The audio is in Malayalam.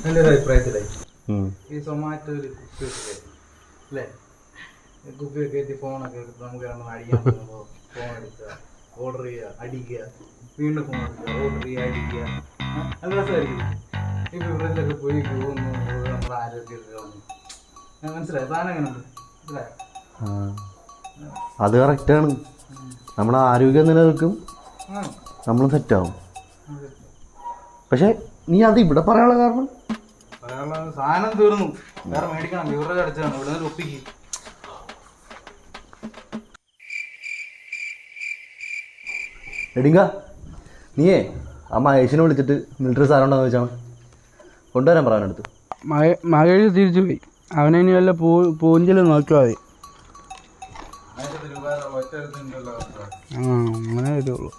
എൻ്റെ ഒരു അഭിപ്രായത്തിലായി ഈ സൊമാറ്റോയിൽ കുപ്പിയൊക്കെ അല്ലേ, കുപ്പിയൊക്കെ എത്തി ഫോണൊക്കെ എടുത്ത് നമുക്ക് അടിക്കാൻ പോകുമ്പോൾ ഫോൺ എടുക്കുക, ഓർഡർ ചെയ്യുക, അടിക്കുക, വീണ്ടും ഫോൺ എടുക്കുക, ഓർഡർ ചെയ്യുക, അടിക്കുക, നല്ല രസമായിരിക്കും. ഈ ബിവറേജിലൊക്കെ പോയി ക്യൂ ഒന്നും നമ്മുടെ ആരോഗ്യമൊക്കെ വന്നു. ഞാൻ മനസ്സിലായി താൻ എങ്ങനെ ഉണ്ട് മനസ്സിലായോ? അത് കറക്റ്റാണ്. നമ്മുടെ ആരോഗ്യം നിലനിൽക്കും, നമ്മൾ സെറ്റാവും. പക്ഷെ നീ അത് ഇവിടെ പറയാനുള്ള കാരണം സാധനം തീർന്നു, വേറെ മേടിക്കണം, ബിവറേജ് അടിച്ചതാണ്, ഇവിടെ നിന്ന് ഒപ്പിക്ക്. എടിങ്ക നീയേ ആ മഹേഷിനെ വിളിച്ചിട്ട് മിലിറ്ററി സാധനം ഉണ്ടോന്ന് വെച്ചാണ് കൊണ്ടുവരാൻ പറയാനെടുത്ത്. മഹേഷ് തിരിച്ചു പോയി, അവനെ ഇനി വല്ല പൂഞ്ചിൽ നോക്കിയാൽ മതി. അങ്ങനെ വരുള്ളൂ.